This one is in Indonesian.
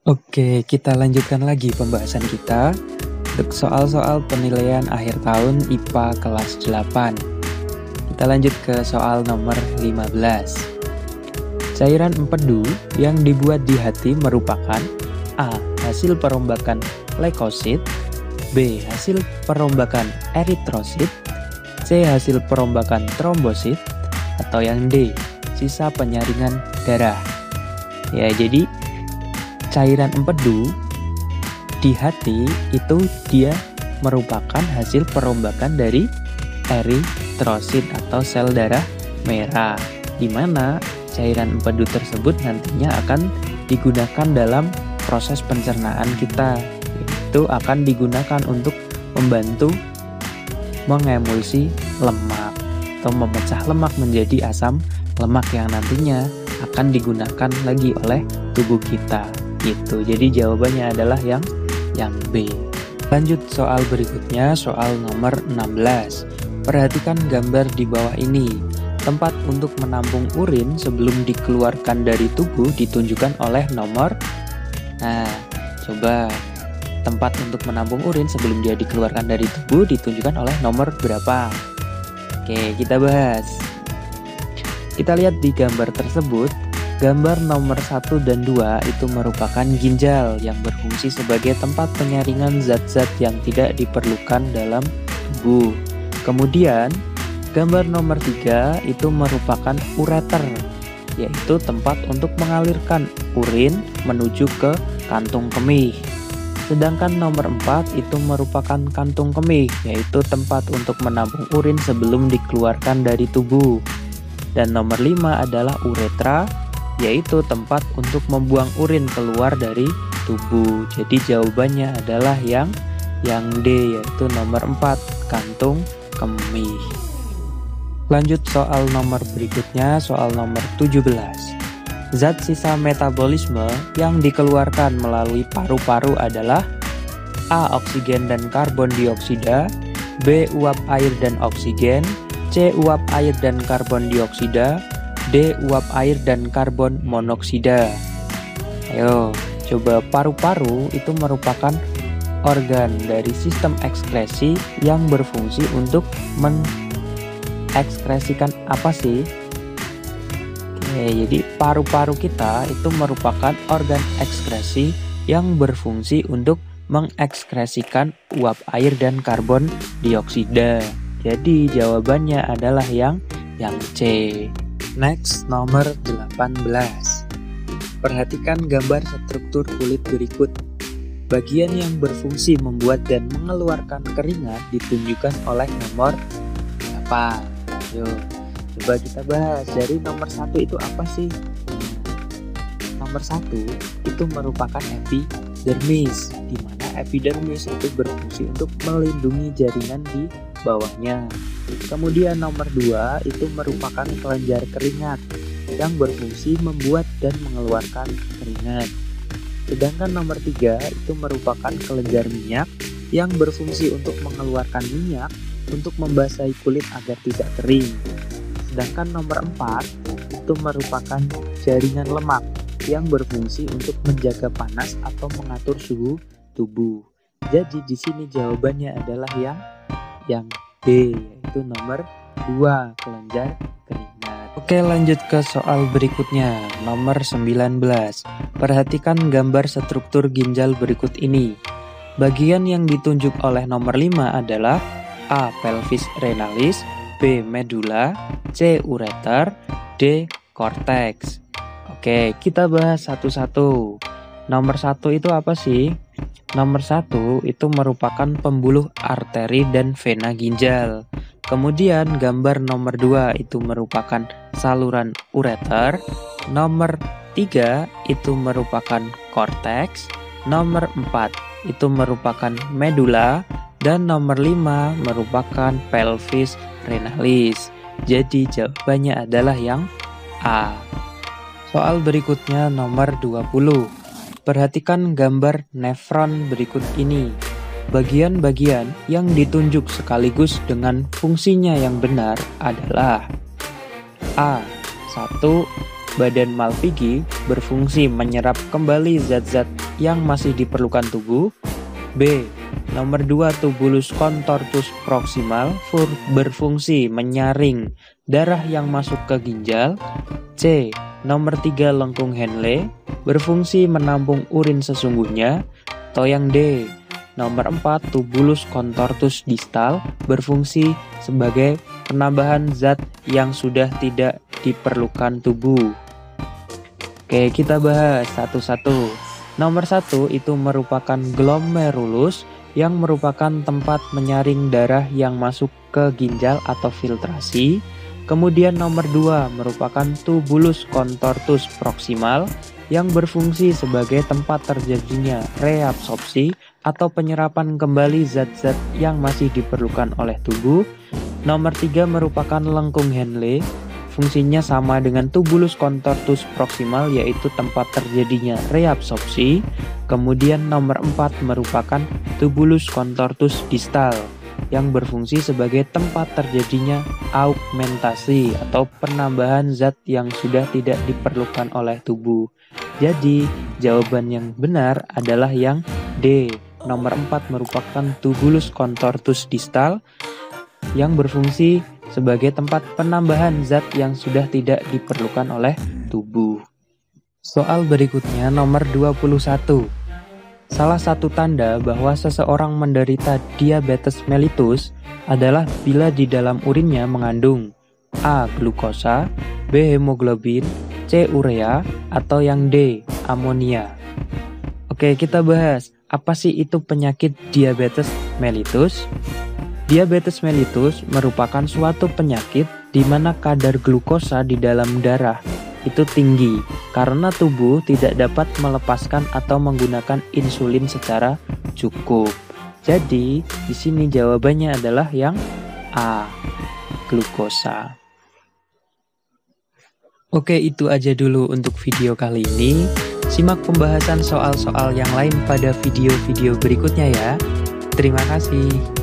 Oke, kita lanjutkan lagi pembahasan kita untuk soal-soal penilaian akhir tahun IPA kelas 8. Kita lanjut ke soal nomor 15. Cairan empedu yang dibuat di hati merupakan A. Hasil perombakan leukosit, B. Hasil perombakan eritrosit, C. Hasil perombakan trombosit, atau yang D. Sisa penyaringan darah. Ya, jadi cairan empedu di hati itu dia merupakan hasil perombakan dari eritrosit atau sel darah merah, di mana cairan empedu tersebut nantinya akan digunakan dalam proses pencernaan kita. Itu akan digunakan untuk membantu mengemulsi lemak atau memecah lemak menjadi asam lemak yang nantinya akan digunakan lagi oleh tubuh kita. Gitu. Jadi jawabannya adalah yang B. Lanjut soal berikutnya, soal nomor 16. Perhatikan gambar di bawah ini. Tempat untuk menampung urin sebelum dikeluarkan dari tubuh ditunjukkan oleh nomor. Nah, coba tempat untuk menampung urin sebelum dia dikeluarkan dari tubuh ditunjukkan oleh nomor berapa? Oke, kita bahas. Kita lihat di gambar tersebut. Gambar nomor 1 dan 2 itu merupakan ginjal yang berfungsi sebagai tempat penyaringan zat-zat yang tidak diperlukan dalam tubuh. Kemudian, gambar nomor 3 itu merupakan ureter, yaitu tempat untuk mengalirkan urin menuju ke kantung kemih. Sedangkan nomor 4 itu merupakan kantung kemih, yaitu tempat untuk menampung urin sebelum dikeluarkan dari tubuh. Dan nomor 5 adalah uretra, yaitu tempat untuk membuang urin keluar dari tubuh. Jadi jawabannya adalah yang D, yaitu nomor 4, kantung kemih. Lanjut soal nomor berikutnya, soal nomor 17. Zat sisa metabolisme yang dikeluarkan melalui paru-paru adalah A. Oksigen dan karbon dioksida, B. Uap air dan oksigen, C. Uap air dan karbon dioksida, D. Uap air dan karbon monoksida. Ayo, coba paru-paru itu merupakan organ dari sistem ekskresi yang berfungsi untuk mengekskresikan apa sih? Oke, jadi paru-paru kita itu merupakan organ ekskresi yang berfungsi untuk mengekskresikan uap air dan karbon dioksida. Jadi jawabannya adalah yang C. Next, nomor 18. Perhatikan gambar struktur kulit berikut. Bagian yang berfungsi membuat dan mengeluarkan keringat ditunjukkan oleh nomor apa? Ayo, coba kita bahas. Dari nomor 1 itu apa sih? Nomor 1 itu merupakan epidermis, di mana epidermis itu berfungsi untuk melindungi jaringan di bawahnya. Kemudian nomor 2 itu merupakan kelenjar keringat yang berfungsi membuat dan mengeluarkan keringat. Sedangkan nomor 3 itu merupakan kelenjar minyak yang berfungsi untuk mengeluarkan minyak untuk membasahi kulit agar tidak kering. Sedangkan nomor 4 itu merupakan jaringan lemak yang berfungsi untuk menjaga panas atau mengatur suhu tubuh. Jadi di sini jawabannya adalah yang D, yaitu nomor 2, kelenjar keringat. Oke, lanjut ke soal berikutnya, nomor 19. Perhatikan gambar struktur ginjal berikut ini. Bagian yang ditunjuk oleh nomor 5 adalah A. Pelvis renalis, B. Medula, C. Ureter, D. Cortex. Oke, kita bahas satu-satu. Nomor 1 itu apa sih? Nomor 1 itu merupakan pembuluh arteri dan vena ginjal. Kemudian gambar nomor 2 itu merupakan saluran ureter. Nomor 3 itu merupakan korteks. Nomor 4 itu merupakan medula. Dan nomor 5 merupakan pelvis renalis. Jadi jawabannya adalah yang A. Soal berikutnya nomor 20. Perhatikan gambar nefron berikut ini. Bagian-bagian yang ditunjuk sekaligus dengan fungsinya yang benar adalah A. 1. Badan Malpighi berfungsi menyerap kembali zat-zat yang masih diperlukan tubuh. B. Nomor 2, tubulus contortus proximal berfungsi menyaring darah yang masuk ke ginjal. C. Nomor 3, lengkung Henle berfungsi menampung urin sesungguhnya. Atau yang D. Nomor 4, tubulus contortus distal berfungsi sebagai penambahan zat yang sudah tidak diperlukan tubuh. Oke, kita bahas satu-satu. Nomor 1 itu merupakan glomerulus yang merupakan tempat menyaring darah yang masuk ke ginjal atau filtrasi. Kemudian nomor 2 merupakan tubulus contortus proximal yang berfungsi sebagai tempat terjadinya reabsorpsi atau penyerapan kembali zat-zat yang masih diperlukan oleh tubuh. Nomor 3 merupakan lengkung Henle. Fungsinya sama dengan tubulus contortus proximal, yaitu tempat terjadinya reabsorpsi. Kemudian nomor 4 merupakan tubulus contortus distal yang berfungsi sebagai tempat terjadinya augmentasi atau penambahan zat yang sudah tidak diperlukan oleh tubuh. Jadi, jawaban yang benar adalah yang D. Nomor 4 merupakan tubulus contortus distal yang berfungsi sebagai tempat penambahan zat yang sudah tidak diperlukan oleh tubuh. Soal berikutnya nomor 21. Salah satu tanda bahwa seseorang menderita diabetes mellitus adalah bila di dalam urinnya mengandung A. glukosa, B. hemoglobin, C. urea, atau yang D. amonia. Oke, kita bahas apa sih itu penyakit diabetes mellitus. Diabetes mellitus merupakan suatu penyakit di mana kadar glukosa di dalam darah itu tinggi karena tubuh tidak dapat melepaskan atau menggunakan insulin secara cukup. Jadi, di sini jawabannya adalah yang A, glukosa. Oke, itu aja dulu untuk video kali ini. Simak pembahasan soal-soal yang lain pada video-video berikutnya ya. Terima kasih.